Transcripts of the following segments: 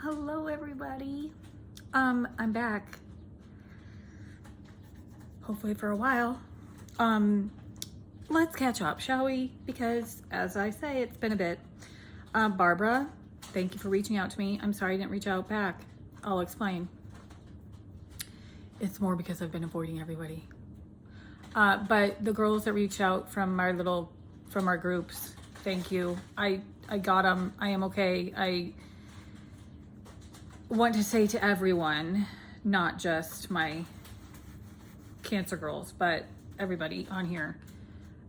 Hello everybody. I'm back. Hopefully for a while. Let's catch up, shall we? Because as I say, it's been a bit. Barbara, thank you for reaching out to me. I'm sorry I didn't reach out back. I'll explain. It's more because I've been avoiding everybody. But the girls that reached out from our groups, thank you. I got them. I am okay. I want to say to everyone, not just my cancer girls, but everybody on here,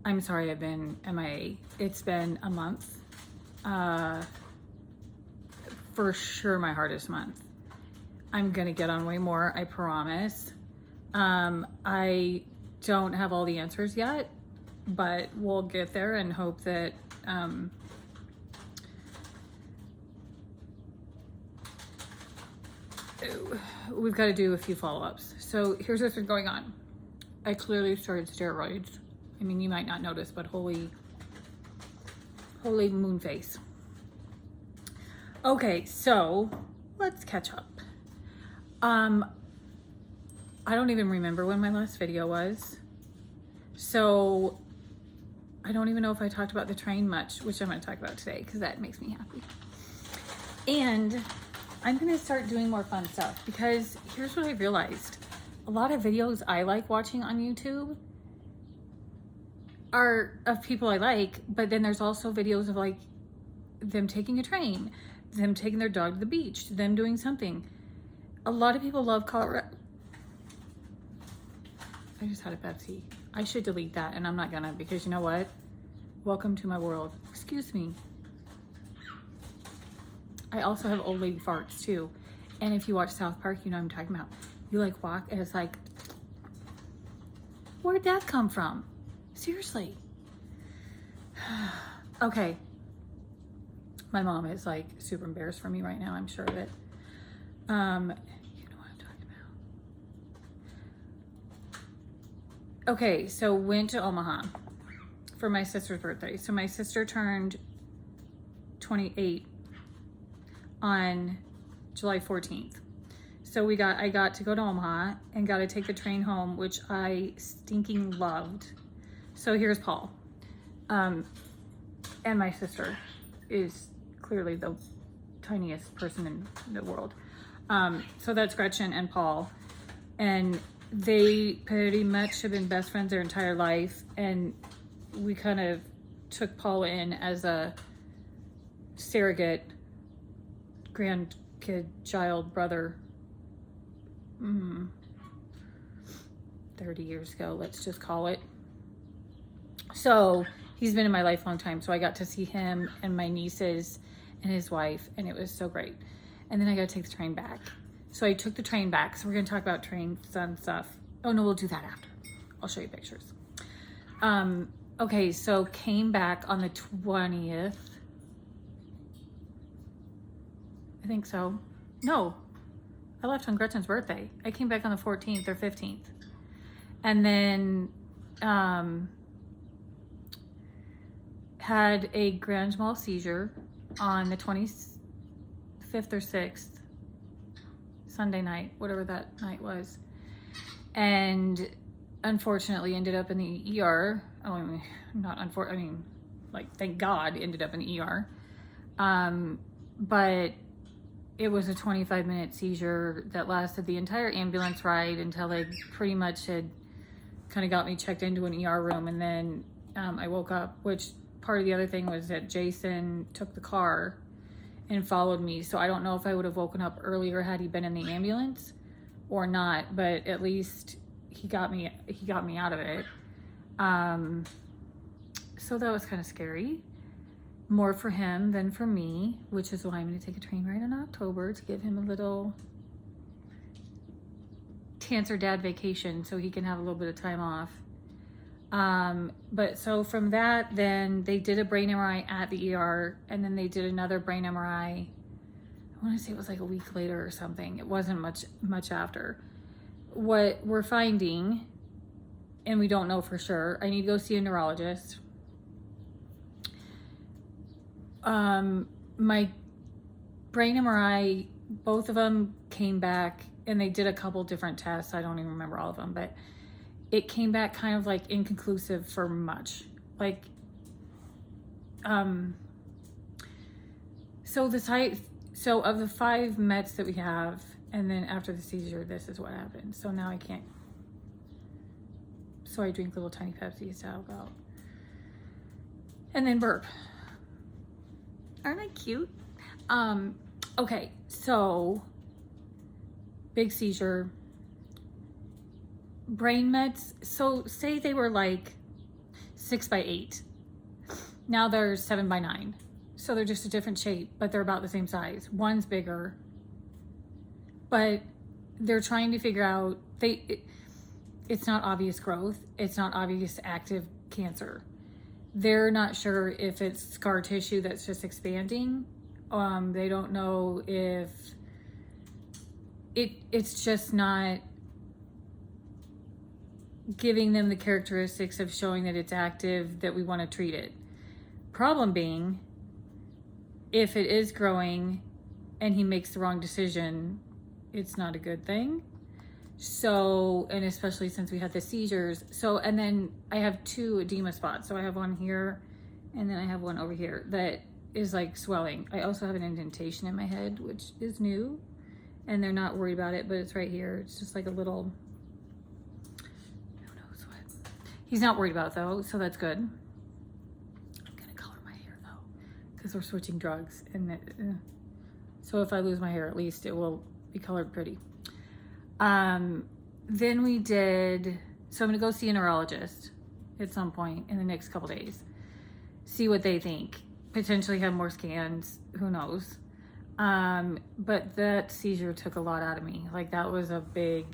I'm sorry I've been MIA. It's been a month. For sure my hardest month. I'm gonna get on way more, I promise. I don't have all the answers yet, but we'll get there and hope that we've got to do a few follow-ups. So here's what's been going on. I clearly started steroids. I mean, you might not notice, but holy moon face. Okay, so let's catch up. I don't even remember when my last video was. So I don't even know if I talked about the train much, which I'm going to talk about today because that makes me happy. And I'm going to start doing more fun stuff because here's what I realized. A lot of videos I like watching on YouTube are of people I like, but then there's also videos of like them taking a train, them taking their dog to the beach, them doing something. A lot of people love Colorado. I just had a Pepsi. I should delete that and I'm not gonna because you know what? Welcome to my world. Excuse me. I also have old lady farts too. And if you watch South Park, you know what I'm talking about. You like walk and it's like, where'd that come from? Seriously. Okay. My mom is like super embarrassed for me right now. I'm sure of it. You know what I'm talking about. Okay, so went to Omaha for my sister's birthday. So my sister turned 28 on July 14th. So I got to go to Omaha and got to take the train home, which I stinking loved. So here's Paul. And my sister is clearly the tiniest person in the world. So that's Gretchen and Paul. And they pretty much have been best friends their entire life. And we kind of took Paul in as a surrogate grandkid, child, brother. 30 years ago, let's just call it. So he's been in my life a long time. So I got to see him and my nieces and his wife, and it was so great. And then I got to take the train back. So I took the train back. So we're going to talk about trains and stuff. Oh no, we'll do that after. I'll show you pictures. Okay, so came back on the 20th. I think so. No, I left on Gretchen's birthday. I came back on the 14th or 15th. And then had a grand mal seizure on the 25th or 6th, Sunday night, whatever that night was. And unfortunately ended up in the ER. Oh, I mean, thank God ended up in the ER. But it was a 25-minute seizure that lasted the entire ambulance ride until they pretty much had kind of got me checked into an ER room. And then I woke up, which part of the other thing was that Jason took the car and followed me. So I don't know if I would have woken up earlier had he been in the ambulance or not, but at least he got me out of it. So that was kind of scary. More for him than for me, which is why I'm going to take a train ride in October to give him a little cancer dad vacation so he can have a little bit of time off. But so from that, then they did a brain MRI at the ER, and then they did another brain MRI. I want to say it was like a week later or something. It wasn't much after. What we're finding, and we don't know for sure, I need to go see a neurologist. My brain MRI both of them came back, and they did a couple different tests. I don't even remember all of them, but it came back kind of like inconclusive for much. Like, so of the 5 Mets that we have, and then after the seizure, this is what happened. So now I can't. So I drink little tiny Pepsis to help out. And then burp. Aren't I cute? Okay, so big seizure. Brain meds. So say they were like 6x8. Now they're 7x9. So they're just a different shape, but they're about the same size. One's bigger, but they're trying to figure out, it's not obvious growth. It's not obvious active cancer. They're not sure if it's scar tissue that's just expanding. They don't know if it's just not giving them the characteristics of showing that it's active, that we want to treat it. Problem being, if it is growing and he makes the wrong decision, it's not a good thing. So, and especially since we had the seizures. So, and then I have 2 edema spots. So I have one here, and then I have one over here that is like swelling. I also have an indentation in my head, which is new, and they're not worried about it, but it's right here. It's just like a little, who knows what. He's not worried about it though, so that's good. I'm gonna color my hair though, because we're switching drugs, and so if I lose my hair, at least it will be colored pretty. Then we did, so I'm gonna go see a neurologist at some point in the next couple days, see what they think, potentially have more scans, who knows. But that seizure took a lot out of me. Like that was a big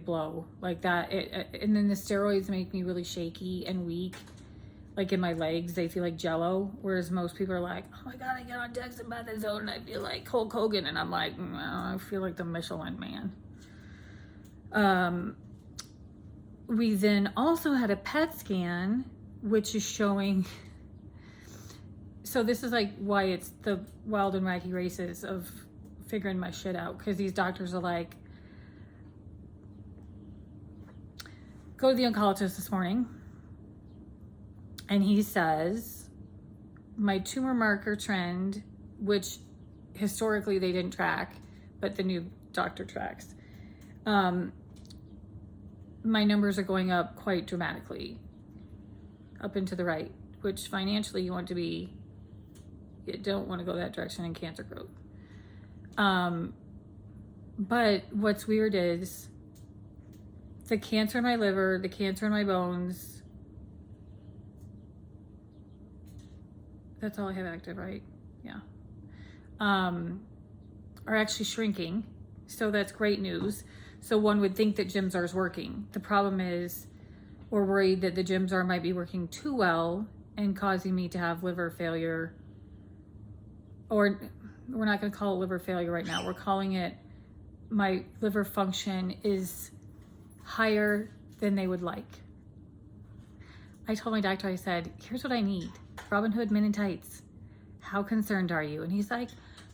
blow. Like that, and then the steroids make me really shaky and weak. Like in my legs, they feel like jello. Whereas most people are like, oh my God, I get on dexamethasone and I feel like Hulk Hogan. And I'm like, no, I feel like the Michelin Man. We then also had a PET scan, which is showing, so this is like why it's the wild and wacky races of figuring my shit out. Cause these doctors are like, go to the oncologist this morning. And he says, my tumor marker trend, which historically they didn't track, but the new doctor tracks, my numbers are going up quite dramatically, up and to the right, which financially you want to be, you don't want to go that direction in cancer growth. But what's weird is the cancer in my liver, the cancer in my bones, that's all I have active, right? Yeah. Are actually shrinking. So that's great news. So one would think that Gemzar is working. The problem is we're worried that the Gemzar might be working too well and causing me to have liver failure. Or we're not going to call it liver failure right now. We're calling it my liver function is higher than they would like. I told my doctor, I said, here's what I need. Robin Hood Men in Tights. How concerned are you? And he's like,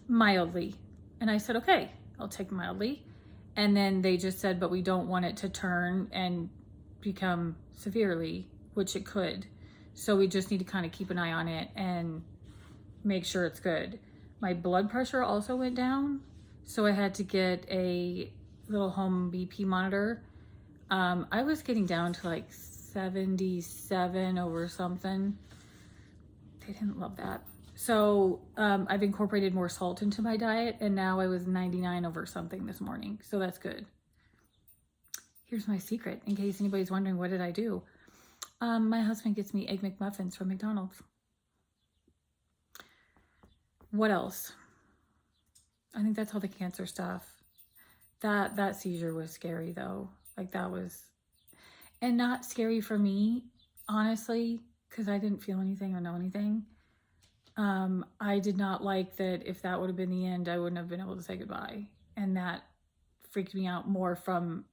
mildly. And I said, okay, I'll take mildly. And then they just said, but we don't want it to turn and become severely, which it could. So we just need to kind of keep an eye on it and make sure it's good. My blood pressure also went down. So I had to get a little home BP monitor. I was getting down to like 77 over something. They didn't love that. So I've incorporated more salt into my diet, and now I was 99 over something this morning. So that's good. Here's my secret, in case anybody's wondering, what did I do? My husband gets me Egg McMuffins from McDonald's. What else? I think that's all the cancer stuff. That seizure was scary though. Like that was, and not scary for me, honestly, because I didn't feel anything or know anything. I did not like that if that would have been the end, I wouldn't have been able to say goodbye. And that freaked me out more from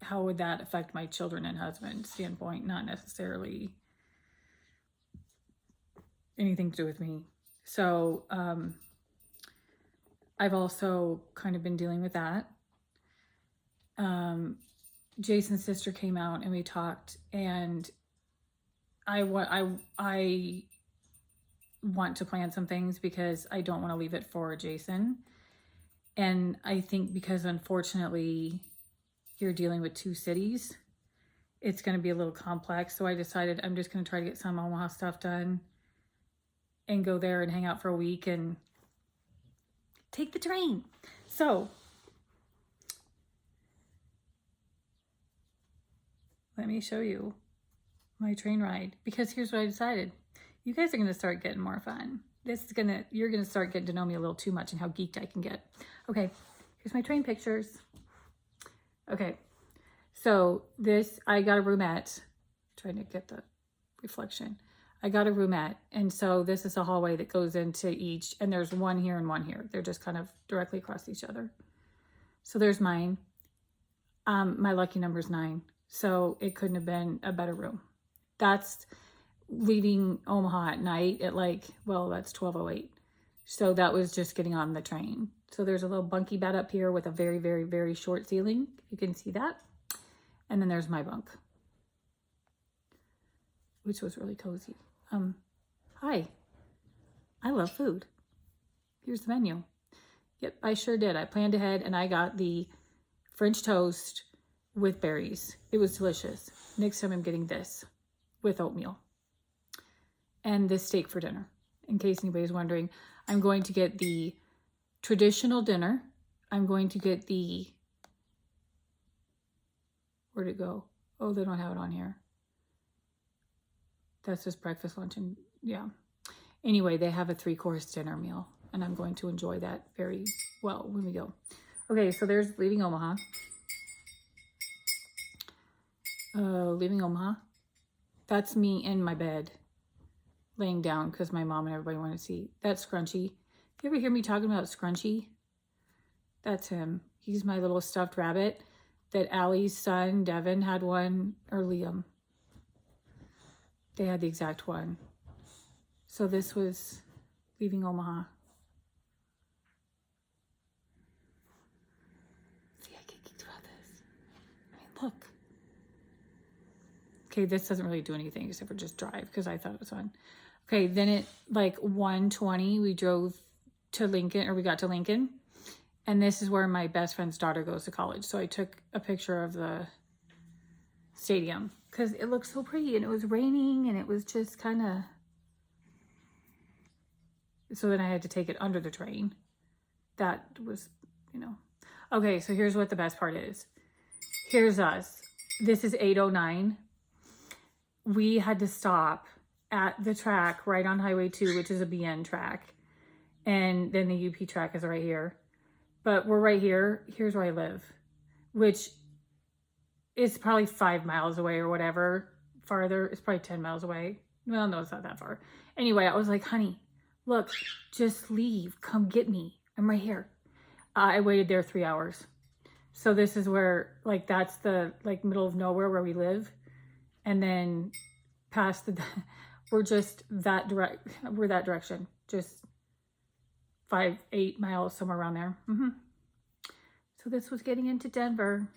how would that affect my children and husband standpoint, not necessarily anything to do with me. So I've also kind of been dealing with that. Jason's sister came out and we talked, and I want to plan some things because I don't want to leave it for Jason. And I think because unfortunately you're dealing with two cities, it's going to be a little complex. So I decided I'm just going to try to get some Omaha stuff done and go there and hang out for a week and take the train. So let me show you my train ride, because here's what I decided. You guys are going to start getting more fun. You're going to start getting to know me a little too much and how geeked I can get. Okay, here's my train pictures. Okay, so I got a roomette. Trying to get the reflection. I got a roomette, and so this is a hallway that goes into each, and there's one here and one here. They're just kind of directly across each other. So there's mine. My lucky number is 9, so it couldn't have been a better room. That's leaving Omaha at night at that's 12:08. So that was just getting on the train. So there's a little bunky bed up here with a very, very, very short ceiling. You can see that. And then there's my bunk, which was really cozy. Hi. I love food. Here's the menu. Yep, I sure did. I planned ahead and I got the French toast with berries. It was delicious. Next time I'm getting this with oatmeal. And this steak for dinner. In case anybody's wondering, I'm going to get the traditional dinner. I'm going to get where'd it go? Oh, they don't have it on here. That's just breakfast, lunch, and yeah. Anyway, they have a 3-course dinner meal, and I'm going to enjoy that very well when we go. Okay, so there's leaving Omaha. Leaving Omaha. That's me in my bed, laying down because my mom and everybody want to see. That's Scrunchy. You ever hear me talking about Scrunchy? That's him. He's my little stuffed rabbit that Allie's son, Devin, had one, or Liam. They had the exact one. So this was leaving Omaha. See, I get geeked about this. I mean, look. Okay, this doesn't really do anything except for just drive because I thought it was fun. Okay, then at 1:20, we drove to Lincoln, or we got to Lincoln. And this is where my best friend's daughter goes to college. So I took a picture of the stadium because it looked so pretty, and it was raining, and it was just kind of... So then I had to take it under the train. That was, Okay, so here's what the best part is. Here's us. This is 8:09. We had to stop at the track right on Highway 2, which is a BN track. And then the UP track is right here. But we're right here. Here's where I live, which is probably 5 miles away or whatever. Farther, it's probably 10 miles away. Well, no, it's not that far. Anyway, I was like, honey, look, just leave. Come get me. I'm right here. I waited there 3 hours. So this is where, that's the, middle of nowhere where we live. And then past we're just that direction. Just 5-8 miles, somewhere around there. So this was getting into Denver.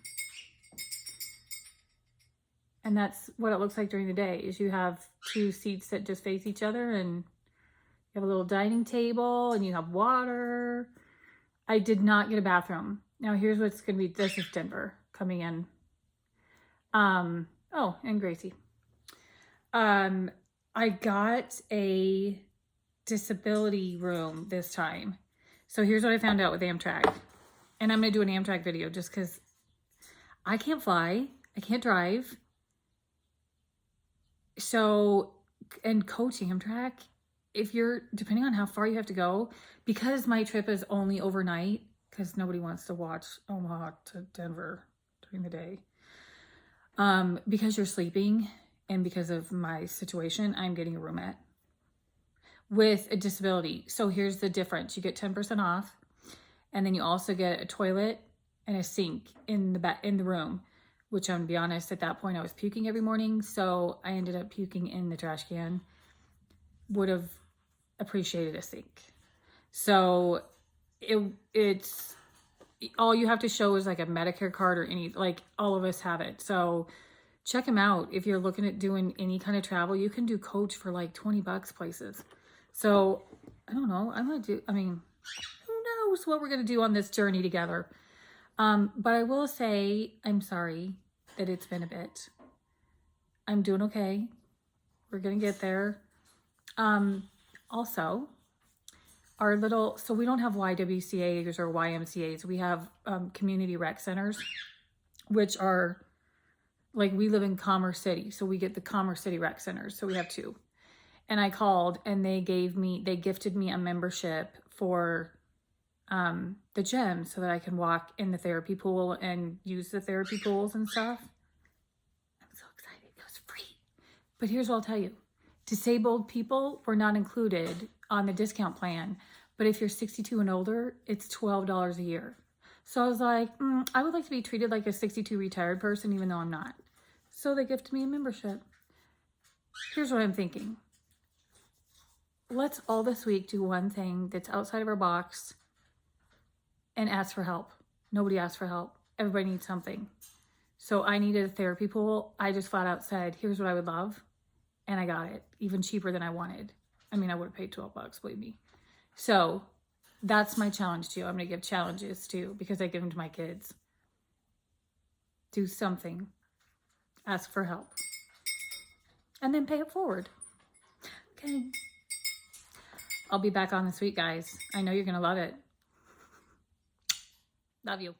And that's what it looks like during the day, is you have 2 seats that just face each other, and you have a little dining table, and you have water. I did not get a bathroom. Now here's what's going to be, this is Denver coming in. Oh, and Gracie. I got a disability room this time. So here's what I found out with Amtrak. And I'm going to do an Amtrak video just because I can't fly. I can't drive. So, and coach Amtrak, depending on how far you have to go, because my trip is only overnight, because nobody wants to watch Omaha to Denver during the day. Because you're sleeping and because of my situation, I'm getting a roomette with a disability. So here's the difference. You get 10% off, and then you also get a toilet and a sink in the room, which I'm gonna be honest, at that point I was puking every morning. So I ended up puking in the trash can. Would have appreciated a sink. So it's all you have to show is like a Medicare card or any, like all of us have it. So check them out. If you're looking at doing any kind of travel, you can do coach for like 20 bucks places. So I don't know. I'm going to do, I mean, who knows what we're going to do on this journey together. But I will say, I'm sorry that it's been a bit. I'm doing okay. We're going to get there. Also, our little, so we don't have YWCAs or YMCAs. We have community rec centers, which are like, we live in Commerce City. So we get the Commerce City rec centers. So we have 2. And I called and they gifted me a membership for the gym so that I can walk in the therapy pool and use the therapy pools and stuff. I'm so excited. It was free. But here's what I'll tell you. Disabled people were not included on the discount plan. But if you're 62 and older, it's $12 a year. So I was like, I would like to be treated like a 62 retired person, even though I'm not. So they gifted me a membership. Here's what I'm thinking. Let's all this week do one thing that's outside of our box and ask for help. Nobody asked for help. Everybody needs something. So I needed a therapy pool. I just flat out said, here's what I would love. And I got it, even cheaper than I wanted. I mean, I would have paid 12 bucks, believe me. So that's my challenge to you. I'm going to give challenges too, because I give them to my kids. Do something. Ask for help. And then pay it forward. Okay. I'll be back on this week, guys. I know you're going to love it. Love you.